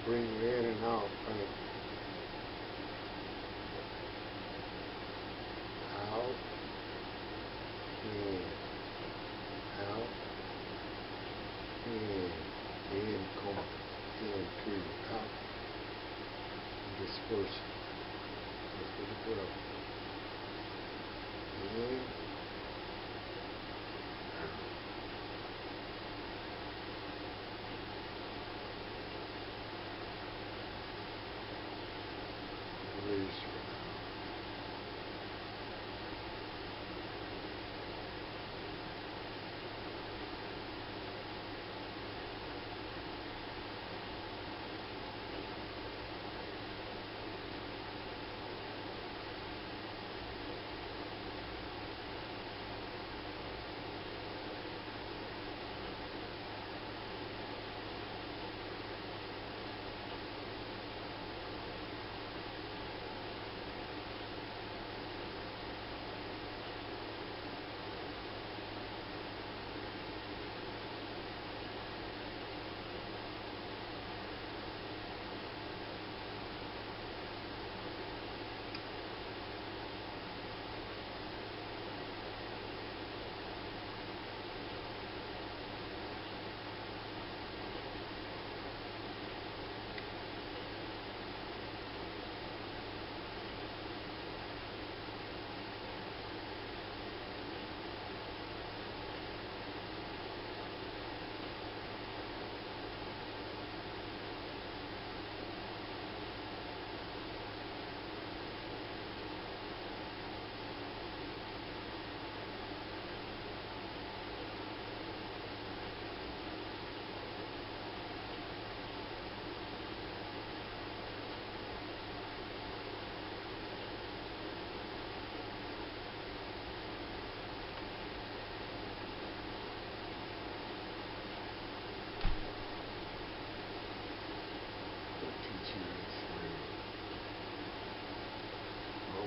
bring you in and out. Thank you. Out. In. Out. In. In. Come. In. Two. Out. Disperse. Just for the breath. In. Out. Release for now.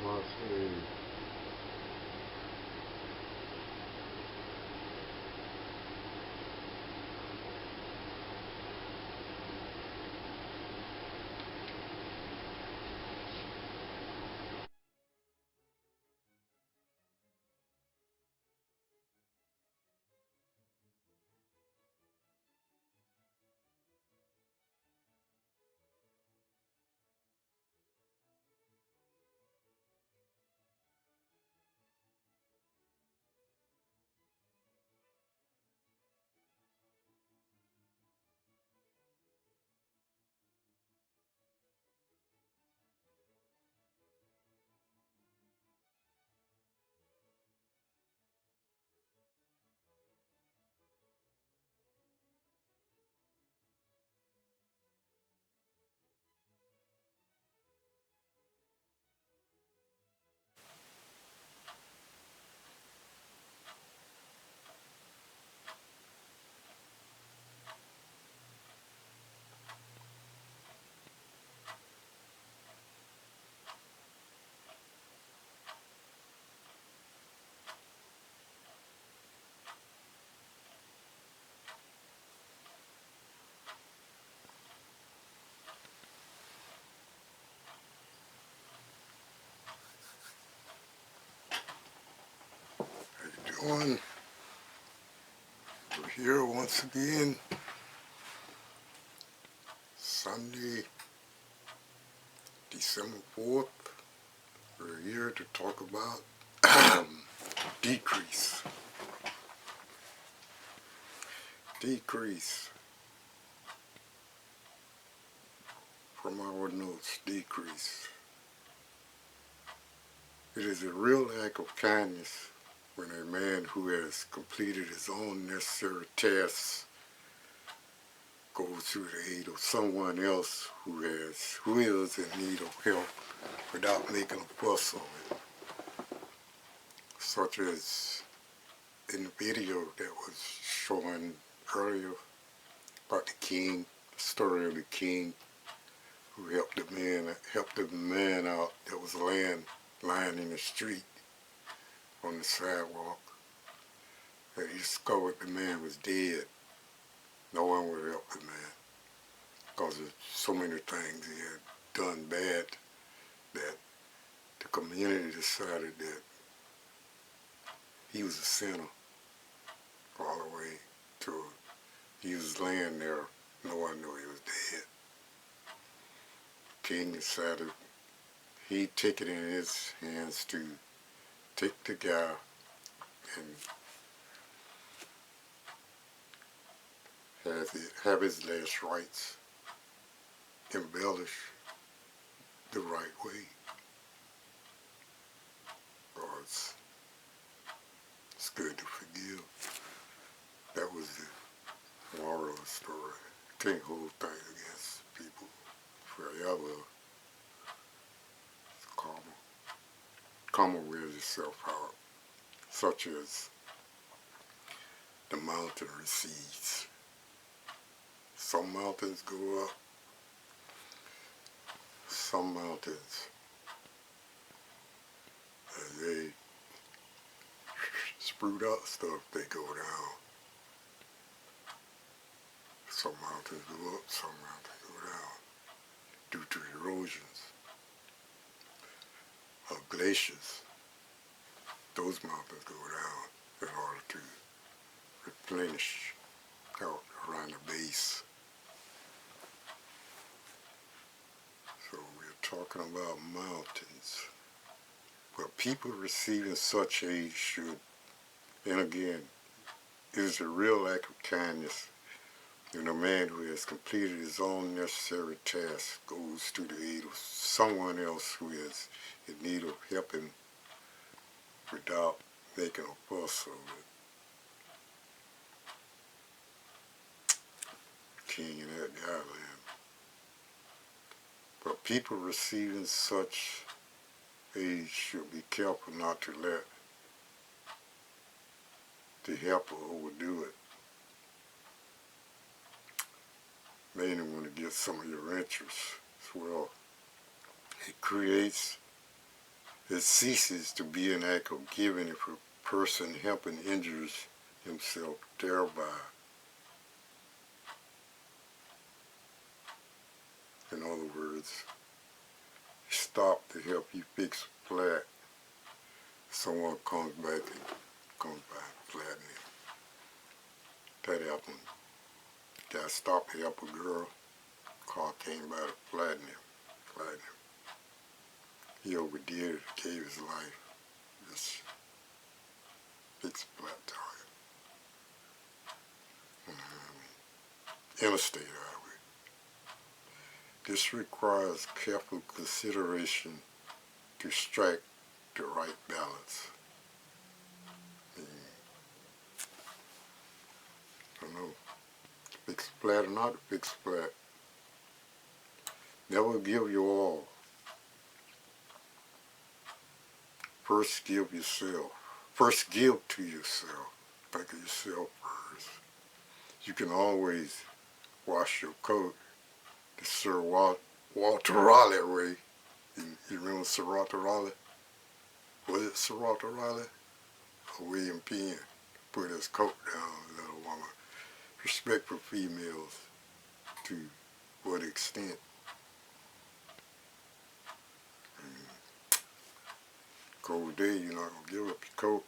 Almost. How you doing? We're here once again, Sunday, December 4th. We're here to talk about decrease. Decrease. From our notes, decrease. It is a real act of kindness when a man who has completed his own necessary tasks goes to the aid of someone else who is in need of help without making a fuss on it. Such as in the video that was shown earlier about the story of the king who helped the man out that was lying in the street on the sidewalk. And he discovered the man was dead. No one would help the man. because of so many things he had done bad that the community decided that he was a sinner all the way to he was laying there. No one knew he was dead. King decided he'd take it in his hands to take the guy and have his last rites embellished the right way. Because it's good to forgive. That was the moral of the story. Can't hold things against people forever. It's karma. Karma wears itself out, such as the mountain recedes. Some mountains go up, some mountains, as they spruce up stuff, they go down. Some mountains go up, some mountains go down due to erosions of glaciers. Those mountains go down in order to replenish out around the base. So we're talking about mountains. But people receiving such aid should, and again, it is a real act of kindness when a man who has completed his own necessary task goes to the aid of someone else who is in need of helping without making a fuss of it. King in that island. But people receiving such aid should be careful not to let the helper overdo it. Mainly want to get some of your interests as well. It ceases to be an act of giving if a person helping injures himself thereby. In other words, stop to help you fix a flat. Someone comes by and flatten it. That happened. Guy stopped to help a girl. Car came by to flatten him. He overdid it, gave his life. Just fixed a flat tire. Interstate highway. This requires careful consideration to strike the right balance. I don't know, fix flat or not fix flat. Never give your all. First give yourself. First give to yourself. Think of yourself first. You can always wash your coat the Sir Walter Raleigh way. You remember Sir Walter Raleigh? Was it Sir Walter Raleigh? Or William Penn? Put his coat down, little woman. Respect for females to what extent? Cold day, you're not going to give up your coat.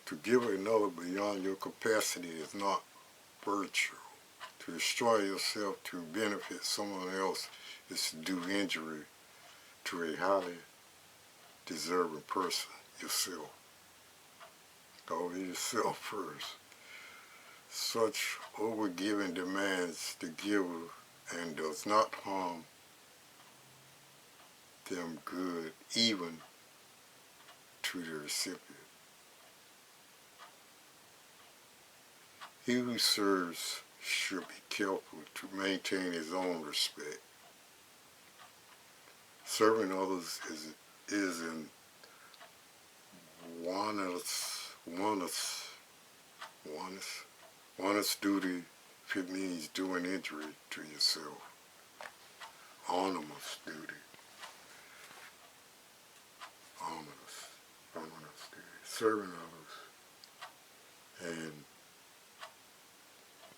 To give another beyond your capacity is not virtue. To destroy yourself to benefit someone else is to do injury to a highly deserving person, yourself. Always yourself first. Such overgiving demands the giver and does not harm them good, even to the recipient. He who serves should be careful to maintain his own respect. Serving others is an honest duty if it means doing injury to yourself. Onerous duty. Onerous duty. Serving others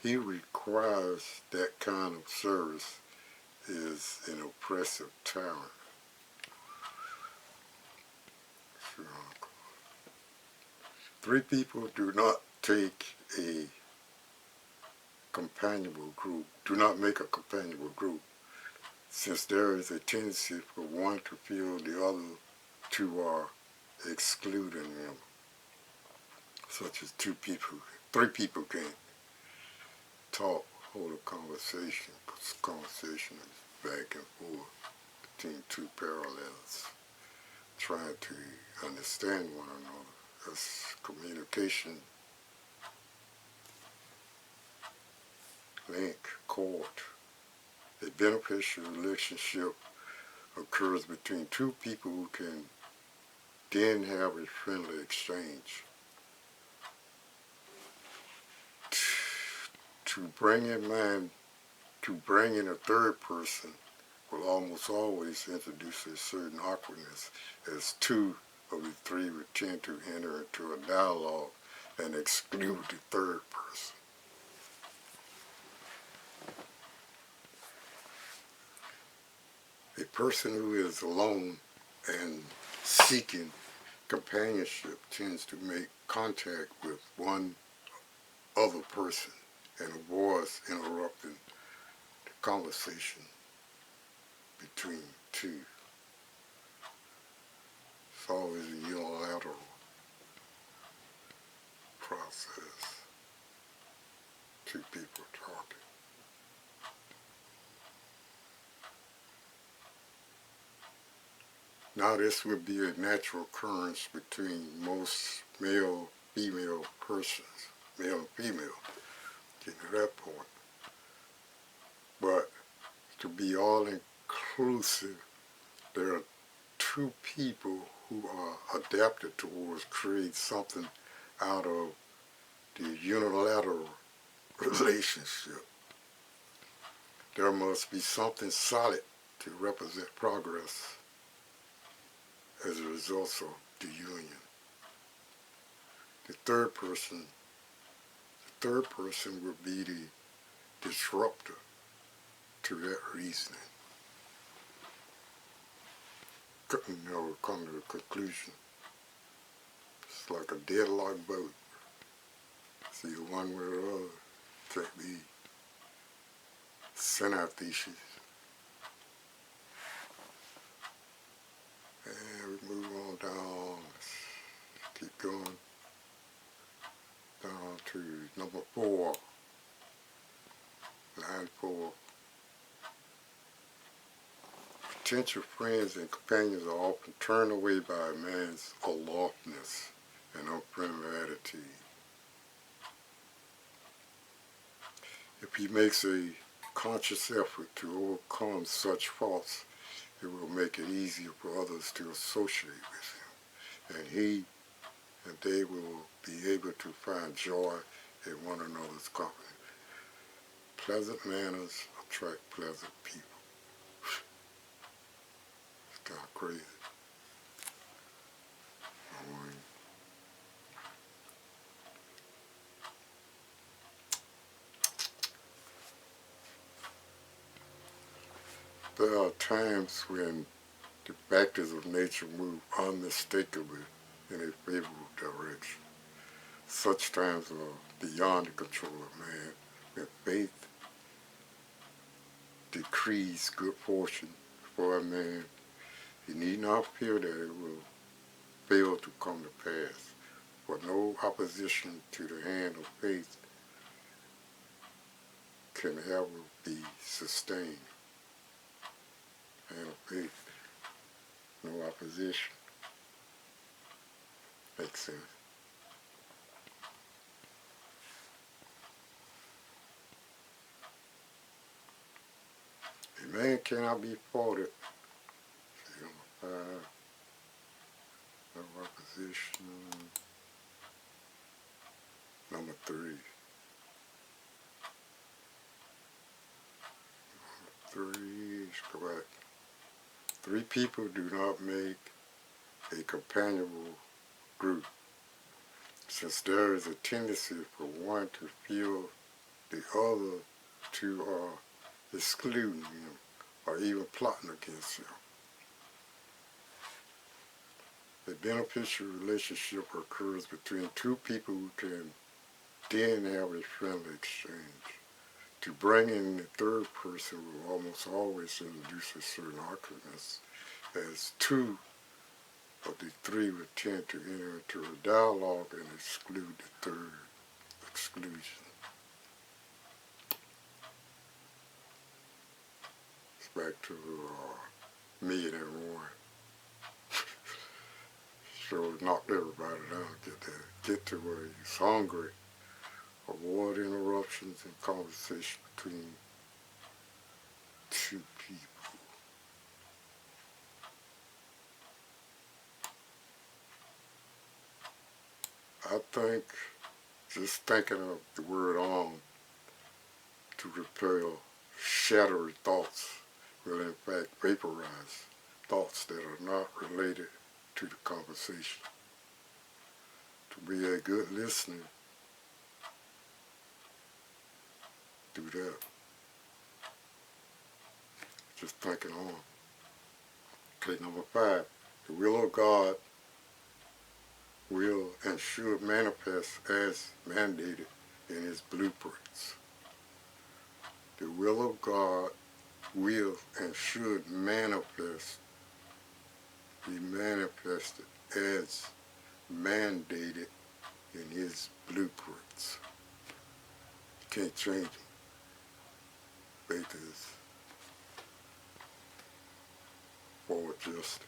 he requires that kind of service is an oppressive tyrant. Three people do not take a companionable group, do not make a companionable group, since there is a tendency for one to feel the other two are excluding them, such as three people can't talk, hold a conversation, because conversation is back and forth between two parallels, trying to understand one another. That's communication, link, cord. A beneficial relationship occurs between two people who can then have a friendly exchange. To bring in a third person will almost always introduce a certain awkwardness, as two of the three would tend to enter into a dialogue and exclude the third person. A person who is alone and seeking companionship tends to make contact with one other person and avoids interrupting the conversation between two. It's always a unilateral process. Two people talking. Now this would be a natural occurrence between most male-female persons, male and female, getting to that point. But to be all-inclusive, there are two people who are adapted towards create something out of the unilateral relationship. There must be something solid to represent progress as a result of the union. The third person would be the disruptor to that reasoning. Come to the conclusion. It's like a deadlocked boat. See, one way or the other can't be synthesis. And we move on down. Let's keep going. Down to number 4. Line 4. Potential friends and companions are often turned away by a man's aloofness and unfriendly attitude. If he makes a conscious effort to overcome such faults, it will make it easier for others to associate with him, and he and they will be able to find joy in one another's company. Pleasant manners attract pleasant people. It's kind of crazy. There are times when the factors of nature move unmistakably in a favorable direction. Such times are beyond the control of man. When faith decrees good fortune for a man, he need not fear that it will fail to come to pass. For no opposition to the hand of faith can ever be sustained. Hand of faith, no opposition. Makes sense. A man cannot be faulted. See, number 5. No opposition. Number 3. Number 3 is correct. 3 people do not make a companionable group, since there is a tendency for one to feel the other to excluding him or even plotting against him. A beneficial relationship occurs between two people who can then have a friendly exchange. To bring in the third person will almost always introduce a certain awkwardness, as two of the three would tend to enter into a dialogue and exclude the third exclusion. It's back to Millionaire Warren. So it knocked everybody down to get to where he's hungry. Avoid interruptions in conversation between two people. I think just thinking of the word on to repel shadowy thoughts will in fact vaporize thoughts that are not related to the conversation. To be a good listener, do that. Just thinking on. Okay, number 5. The will of God will and should manifest as mandated in his blueprints. The will of God will and should be manifested as mandated in his blueprints. You can't change them. Faith is forward just.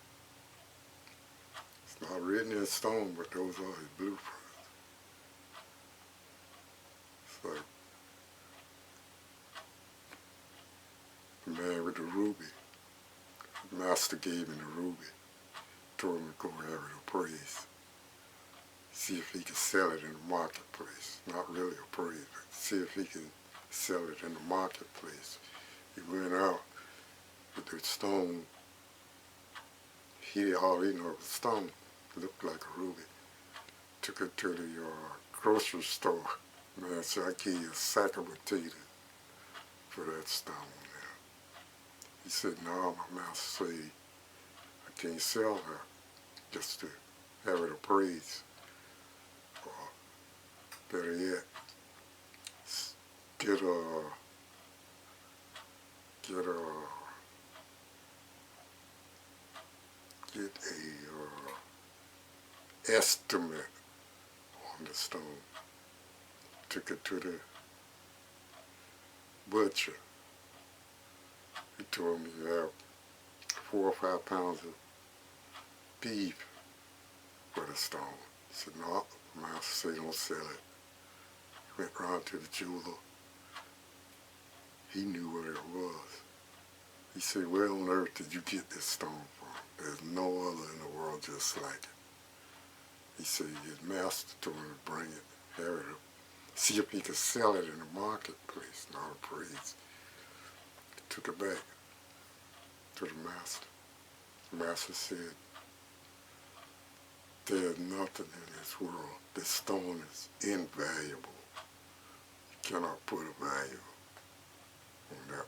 It's not written in stone, but those are his blueprints. It's like the man with the ruby. The master gave him the ruby, told him to go have it appraised. See if he could sell it in the marketplace. Not really appraised, but see if he can sell it in the marketplace. He went out with the stone. All he knew was a stone. It looked like a ruby. Took it to the grocery store. Man said, I give you a sack of potatoes for that stone there. He said, no, my master said, I can't sell her just to have it appraised. Or better yet, get a estimate on the stone. Took it to the butcher. He told me you have 4 or 5 pounds of beef for the stone. He said, no, the master said don't sell it. He went round to the jeweler. He knew what it was. He said, where on earth did you get this stone from? There's no other in the world just like it. He said his master told him to bring it, have it, see if he could sell it in the marketplace, not appraised. He took it back to the master. The master said, there's nothing in this world. This stone is invaluable. You cannot put a value on that.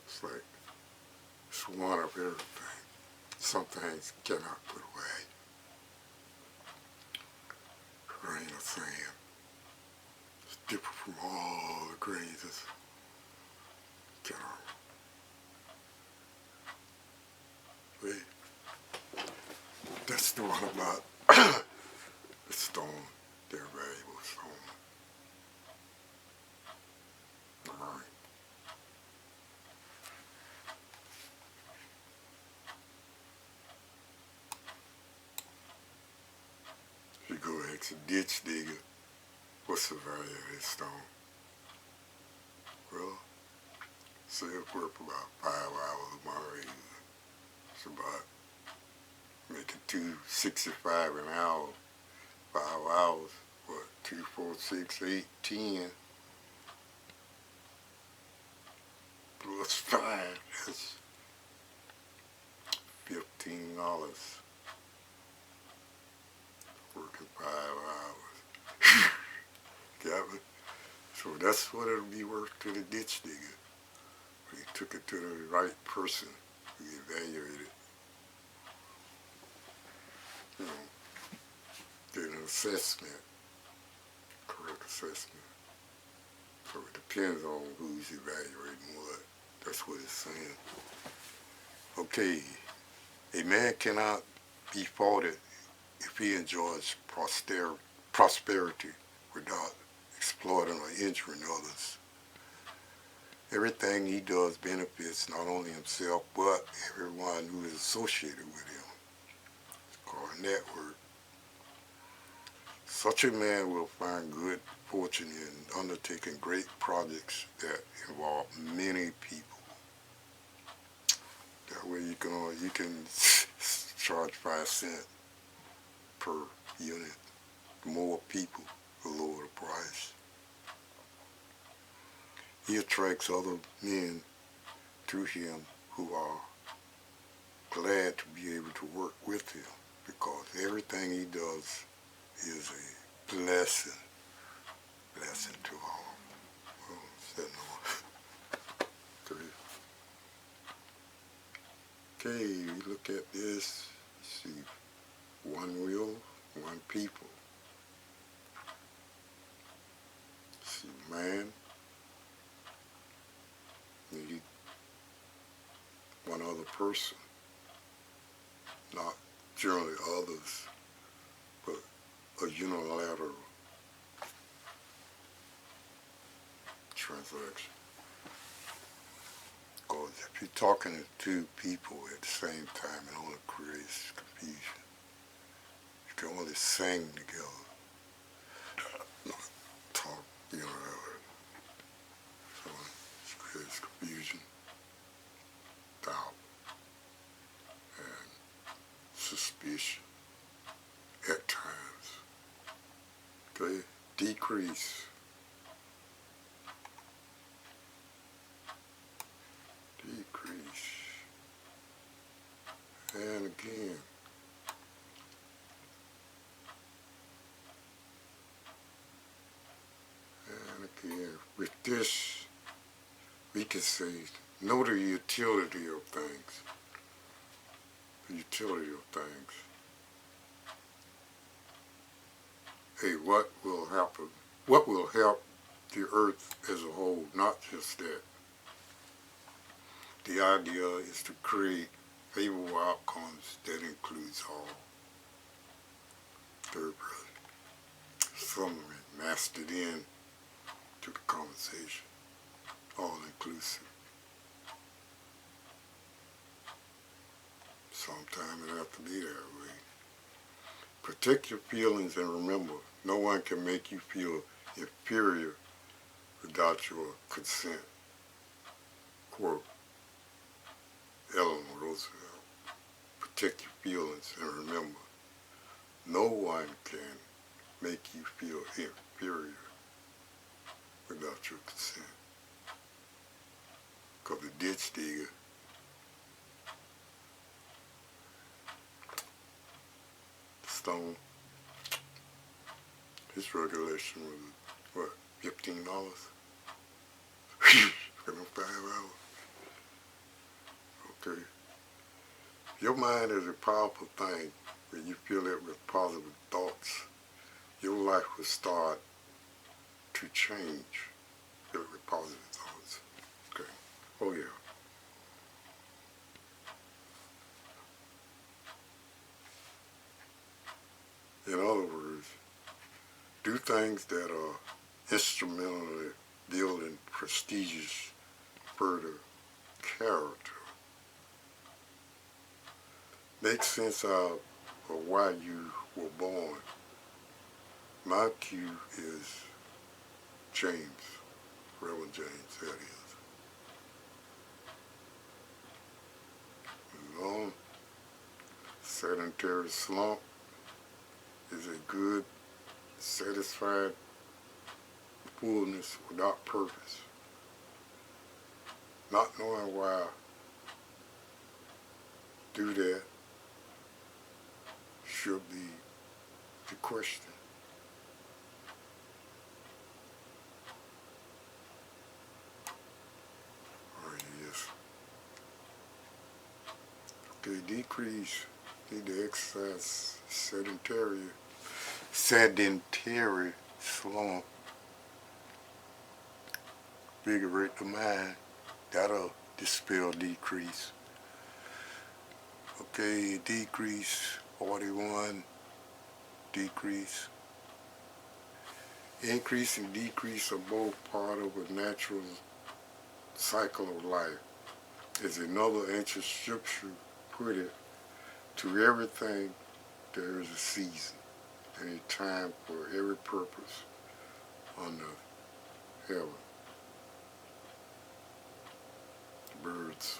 It's like, it's one of everything. Some things cannot put away. Grain of sand. It's different from all the grains. It's, cannot. That's the one about the stone, their valuable stone. All right. If you go ask a ditch digger, what's the value of this stone? Well, say it's worth about 5 hours of my raising. It's about making $2.65 an hour, 5 hours, what, 2, 4, 6, 8, 10, plus 5, that's $15. Working 5 hours. Got me? So that's what it'll be worth to the ditch digger. He took it to the right person who evaluated, you know, did an assessment, correct assessment. So it depends on who's evaluating what. That's what it's saying. Okay, a man cannot be faulted if he enjoys prosperity without exploiting or injuring others. Everything he does benefits not only himself, but everyone who is associated with him. It's called a network. Such a man will find good fortune in undertaking great projects that involve many people. That way you can charge 5 cents per unit. The more people, the lower the price. He attracts other men to him who are glad to be able to work with him, because everything he does is a blessing to all. Well, okay, we look at this. See, one will, one people. See, man need one other person, not generally others, but a unilateral transaction. Because if you're talking to two people at the same time, it only creates confusion. You can only sing together, not talk unilaterally. So it creates confusion, doubt, and suspicion at times. Okay? Decrease. And again. And again. With this, we can say, know the utility of things. The utility of things. Hey, what will happen? What will help the earth as a whole? Not just that. The idea is to create favorable outcomes that includes all. Third brother. Summary mastered in to the conversation. All inclusive. Sometimes it has to be that way. Protect your feelings and remember, no one can make you feel inferior without your consent. Quote, Eleanor Roosevelt. Protect your feelings and remember, no one can make you feel inferior without your consent. Because the ditch digger Stone, his regulation was, what, $15? For them 5 hours. Okay. Your mind is a powerful thing. When you fill it with positive thoughts, your life will start to change. Fill it with positive thoughts. Okay. Oh yeah. In other words, do things that are instrumentally building prestigious further character. Make sense of why you were born. My cue is James, Reverend James, that is. A long, sedentary slump is a good, satisfied fullness without purpose. Not knowing why do that should be the question. Okay, decrease. Need to exercise sedentary slump. Vigorate the mind. That'll dispel decrease. Okay, decrease. 41. Decrease. Increase and decrease are both part of a natural cycle of life. As another ancient scripture put it, to everything there is a season and a time for every purpose under heaven. Birds.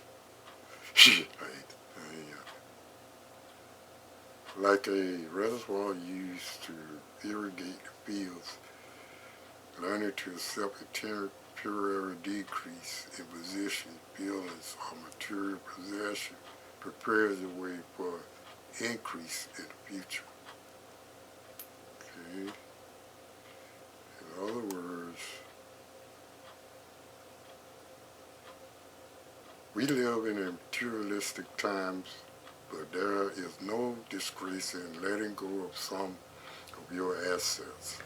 Like a reservoir used to irrigate the fields, learning to accept a temporary decrease in position, feelings, or material possession prepares the way for increase in the future. Okay? In other words, we live in materialistic times, but there is no disgrace in letting go of some of your assets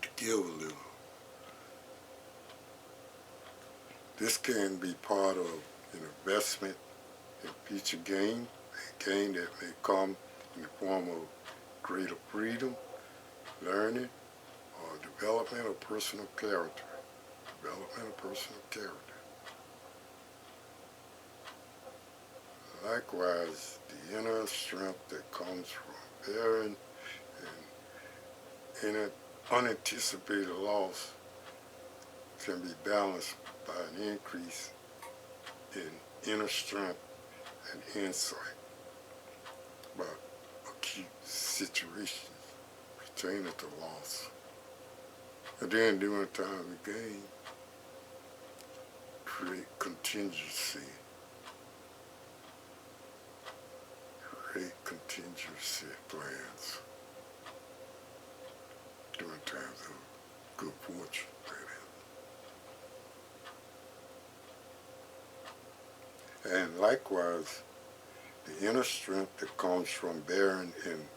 to give a little. This can be part of an investment in future gain, a gain that may come in the form of greater freedom, learning, or development of personal character. Likewise, the inner strength that comes from bearing and unanticipated loss can be balanced by an increase in inner strength and insight about acute situations pertaining to loss. And then during time of gain, create contingency plans during times of good fortune, that is. And likewise, the inner strength that comes from bearing an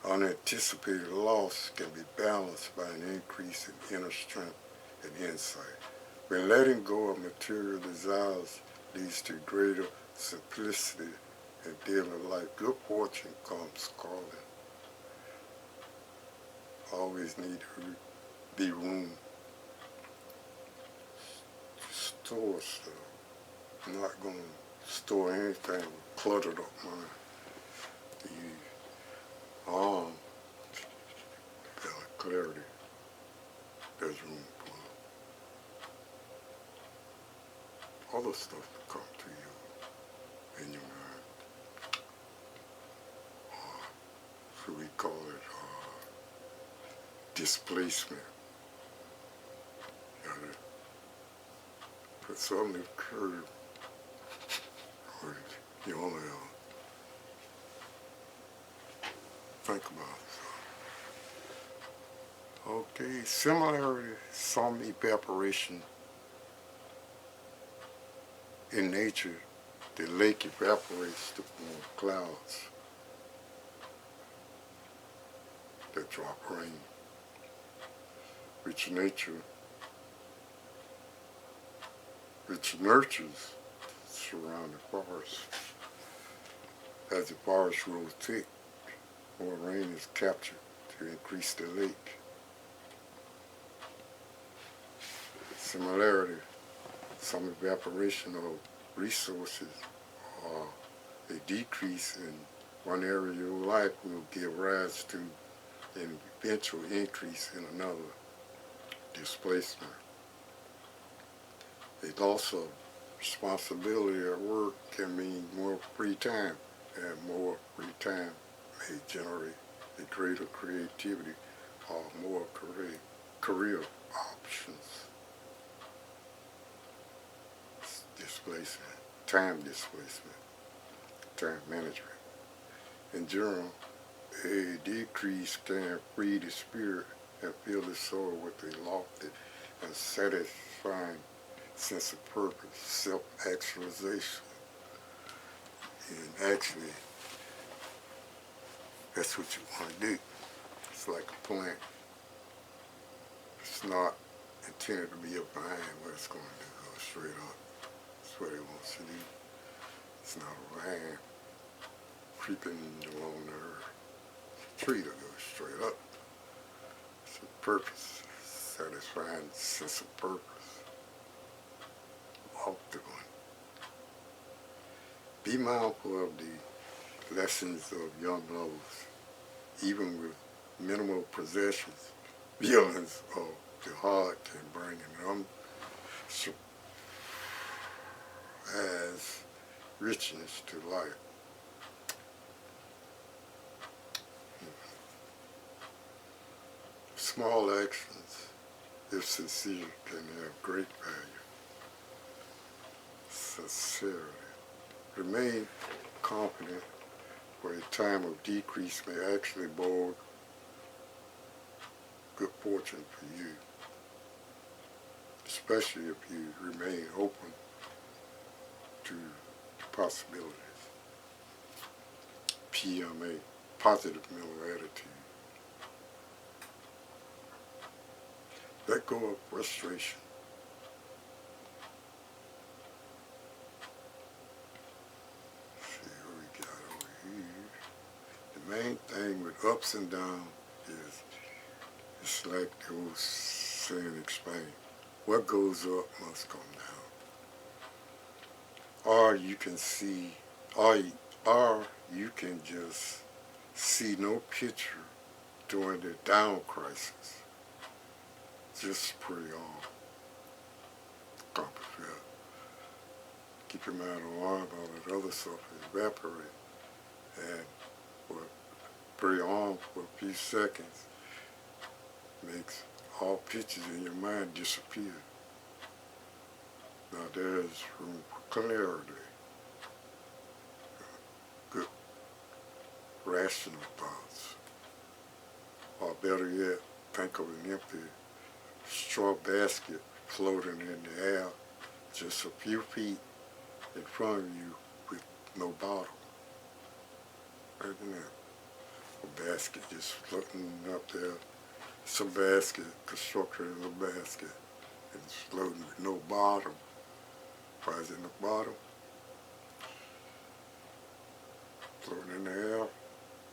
unanticipated loss can be balanced by an increase in inner strength and insight. When letting go of material desires leads to greater simplicity in daily life, good fortune comes calling. Always need to be room to store stuff. I'm not going to store anything with cluttered up mind. Clarity. There's room for other stuff to come to you in your mind. So we call it displacement. You gotta put something to curb or you only think about it. Okay, similarly, some evaporation in nature, the lake evaporates to form clouds that drop rain, which nurtures surrounding forest. As the forest grows thick, more rain is captured to increase the lake. Similarly, some evaporation of resources or a decrease in one area of your life will give rise to an eventual increase in another, displacement. A loss of responsibility at work can mean more free time, and more free time may generate a greater creativity or more career options. Displacement, time management. In general, a decrease can free the spirit and fill the soul with a lofty and satisfying sense of purpose, self-actualization. And actually, that's what you want to do. It's like a plant. It's not intended to be a vine where it's going to go straight up. That's what it wants to do. It's not a vine creeping along the earth. It's a tree that goes straight up. It's a purpose, satisfying sense of purpose. Walk through it. Be mindful of the lessons of young lovers, even with minimal possessions. Feelings of the heart can bring them as richness to life. Small actions, if sincere, can have great value. Sincerity. Remain confident for a time of decrease may actually bode good fortune for you, especially if you remain open to possibilities. PMA, positive mental attitude. Let go of frustration. Let's see what we got over here. The main thing with ups and downs is it's like the old saying explained. What goes up must come down. Or you can see, or you can just see no picture during the down crisis. Just pray on. Accomplish that. Keep your mind on all that other stuff evaporate. And pray on for a few seconds makes all pictures in your mind disappear. Now there is room for clarity. Good, rational thoughts. Or better yet, think of an empty straw basket floating in the air just a few feet in front of you with no bottom. Imagine that. A basket just floating up there. It's a basket constructed as a basket. And it's floating with no bottom. Why is it no bottom? Floating in the air,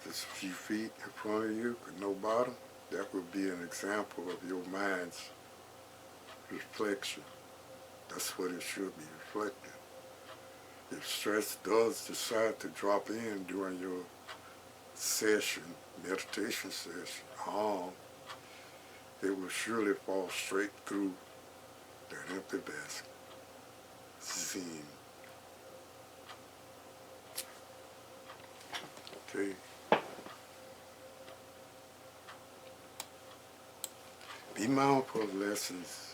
just a few feet in front of you with no bottom. That would be an example of your mind's reflection. That's what it should be reflecting. If stress does decide to drop in during your session, meditation session, it will surely fall straight through that empty basket. Zen. Okay. Be mindful of lessons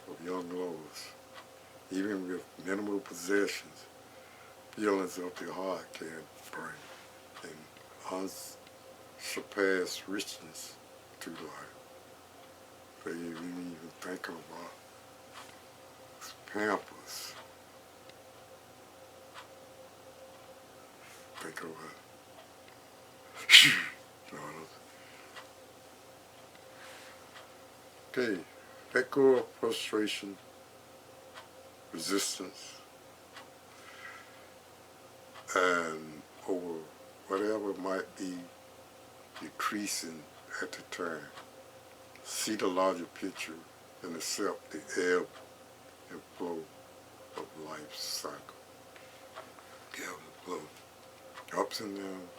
of young lovers. Even with minimal possessions, feelings of the heart can bring an unsurpassed richness to life. So you even thinking about Pampers. Think of it. Okay, let go of frustration, resistance, and over whatever might be decreasing at the time. See the larger picture and accept the ebb and flow of life's cycle. Ebb and flow. Ups and downs.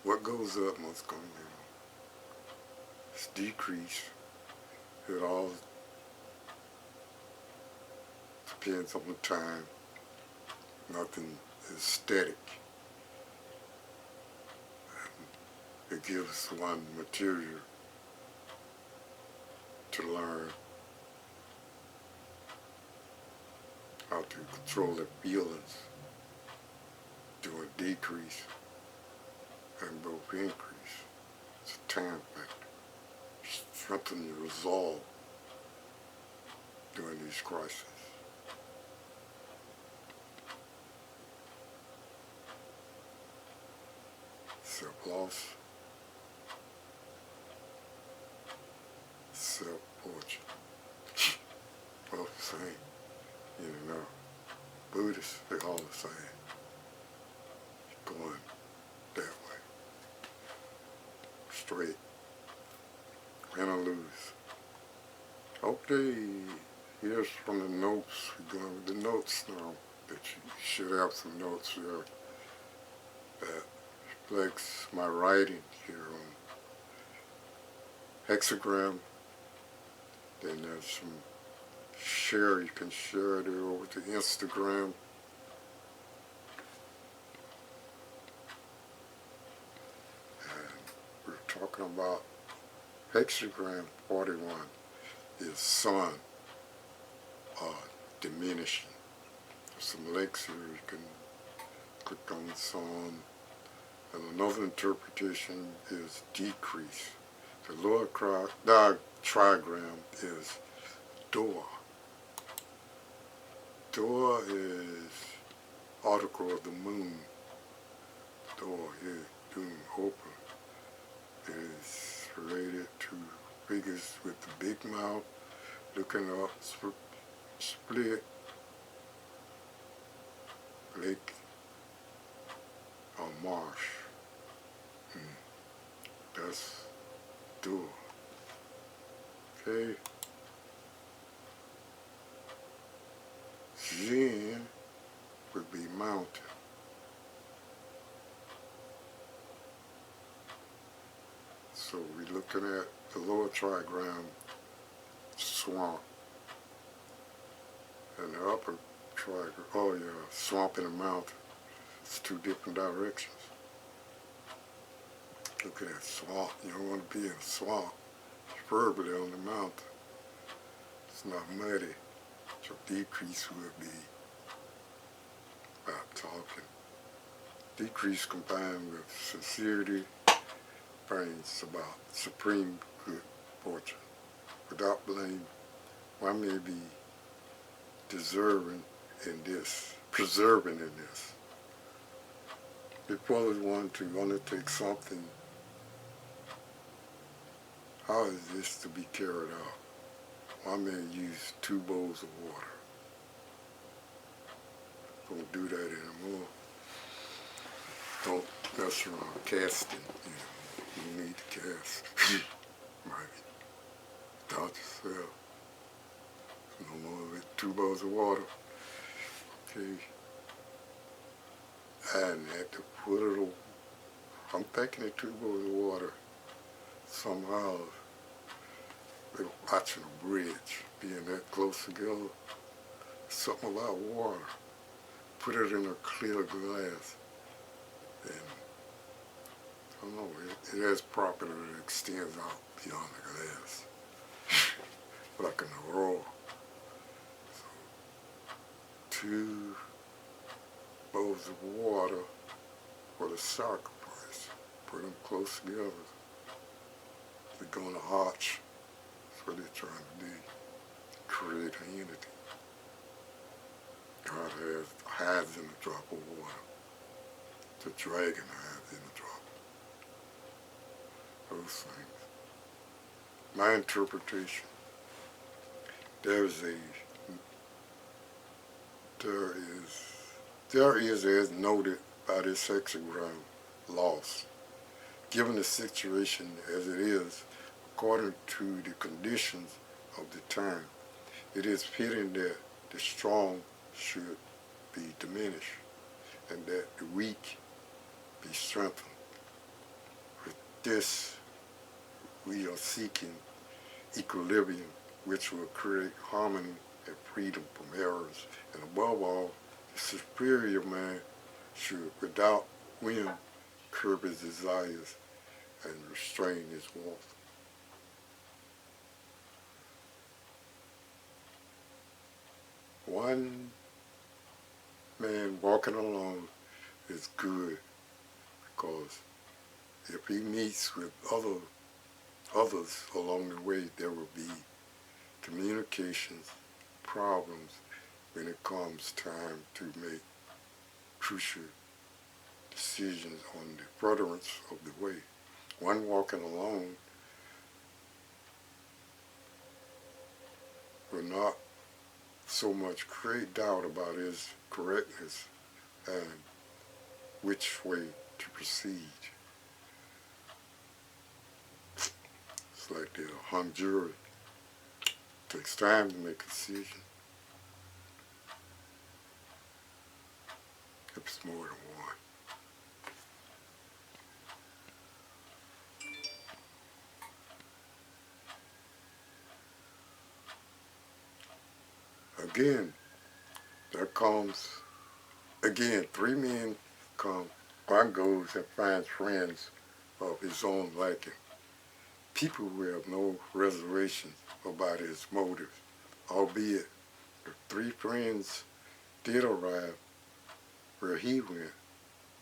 What goes up must come down. It's decrease. It all depends on the time. Nothing is static. And it gives one material to learn how to control their feelings during decrease and both increase. It's a time factor. Strengthen your resolve during these crises. lost self-portrait. Well, same, you know. Buddhists, they all the same. Going that way. Straight. Win or lose. Okay, here's from the notes. We're going with the notes now. That you should have some notes here that reflects my writing here on hexagram. Then there's some share. You can share it over to Instagram. And we're talking about hexagram 41 is sun diminishing. There's some links here. You can click on the sun. And another interpretation is decrease. The lower trigram is door. Door is article of the moon. Door is doing open. It is related to figures with the big mouth, looking up, split, lake, or marsh. That's door. Okay. Zen would be mountain. So we're looking at the lower trigram, swamp, and the upper trigram, oh yeah, swamp and a mountain. It's two different directions. Looking at swamp, you don't want to be in a swamp, preferably on the mountain. It's not muddy. So decrease would be about talking. Decrease combined with sincerity brings about supreme good fortune. Without blame, one may be deserving in this, preserving in this. Before one to undertake something, how is this to be carried out? One may use 2 bowls of water. Don't do that anymore. Don't mess around casting. You need to cast. Right. Without yourself. No more with 2 bowls of water. Okay. And at the foot of the, I'm thinking of 2 bowls of water. Somehow, they were watching a bridge, being that close together. Something about water. Put it in a clear glass. And I don't know, it has property that extends out beyond the glass. Like an aurora. So, 2 bowls of water for the sacrifice. Put them close together. They're going to arch. That's what they're trying to do. Create a unity. God hides in a drop of water. The dragon hides in a drop. Those things. My interpretation. There is, as noted by this hexagram, loss. Given the situation as it is, according to the conditions of the time, it is fitting that the strong should be diminished and that the weak be strengthened. With this, we are seeking equilibrium, which will create harmony and freedom from errors. And above all, the superior man should, without whim, curb his desires and restrain his wrath. One man walking alone is good because if he meets with others along the way, there will be communications, problems when it comes time to make crucial decisions on the furtherance of the way. One walking alone will not so much create doubt about his correctness and which way to proceed. It's like the hung jury. It takes time to make a decision. If it's more than one. Again, there comes, again, 3 men come. One goes and finds friends of his own liking. People who have no reservations about his motives, albeit the 3 friends did arrive where he went,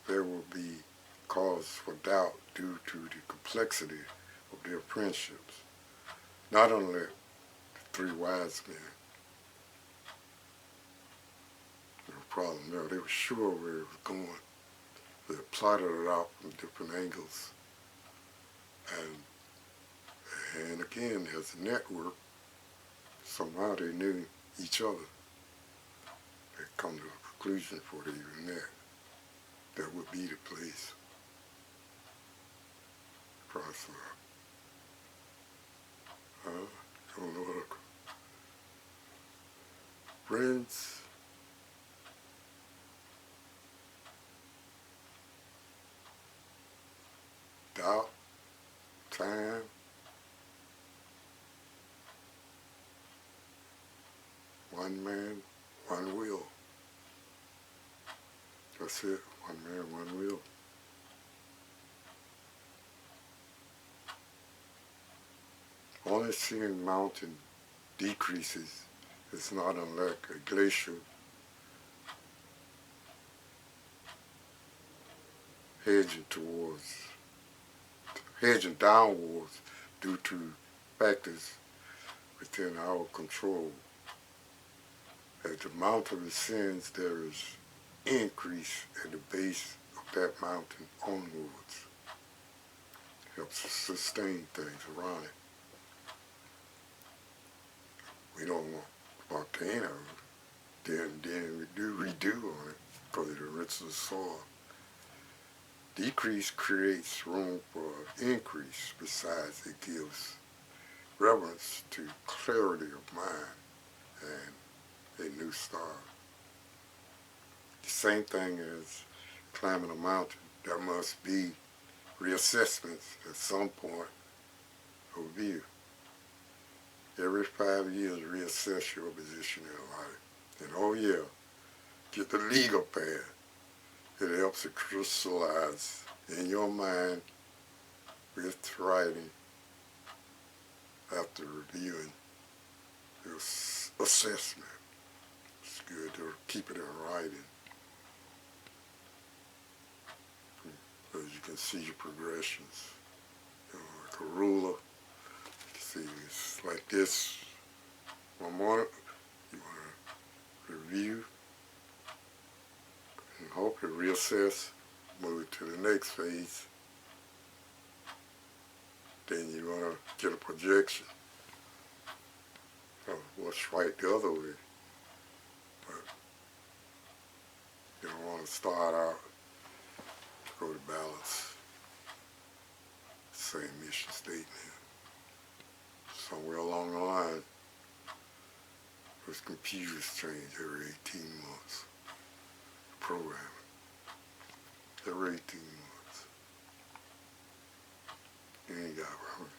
there will be cause for doubt due to the complexity of their friendships. Not only the 3 wise men. No problem there. They were sure where it was going. They plotted it out from different angles. And again, as a network, somehow they knew each other. They come to a conclusion before they even met. That would be the place. Cross don't know what friends. Doubt, time, one man, one will. That's it, one man, one will. Only seeing mountain decreases is not unlike a glacier hedging downwards due to factors within our control. As the mountain ascends, there is increase at the base of that mountain onwards. Helps sustain things around it. We don't want volcanoes, then we do redo on it because it enriches the soil. Decrease creates room for increase. Besides, it gives reverence to clarity of mind and a new start. The same thing as climbing a mountain. There must be reassessments at some point of view. Every 5 years, reassess your position in life. And oh yeah, get the legal pad. It helps to crystallize in your mind with writing after reviewing your assessment. It's good to keep it in writing. Because you can see your progressions. Like a ruler, you can see it's like this. One morning, you want to review and hope to reassess, move to the next phase. Then you want to get a projection of what's right the other way. But you don't want to start out to go to balance. Same mission statement. Somewhere along the line, those computers change every 18 months. Programming. Every 18 months. You ain't got right.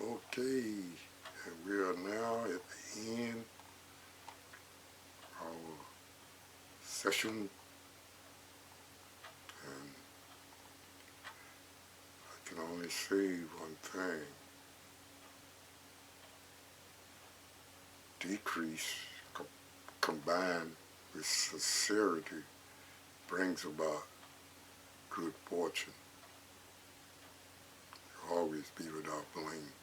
Okay, and we are now at the end of our session. And I can only say one thing. Decrease combined with sincerity brings about good fortune. You'll always be without blame.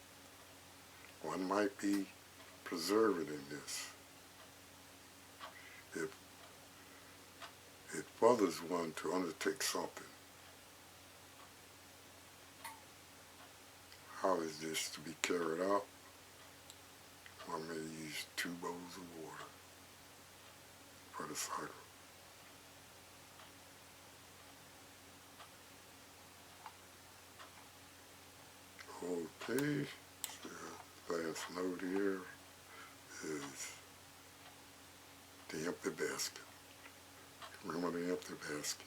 One might be persevering in this. If fathers one to undertake something. How is this to be carried out? I may use 2 bowls of water for the cycle. Okay, so last note here is the empty basket. Remember the empty basket.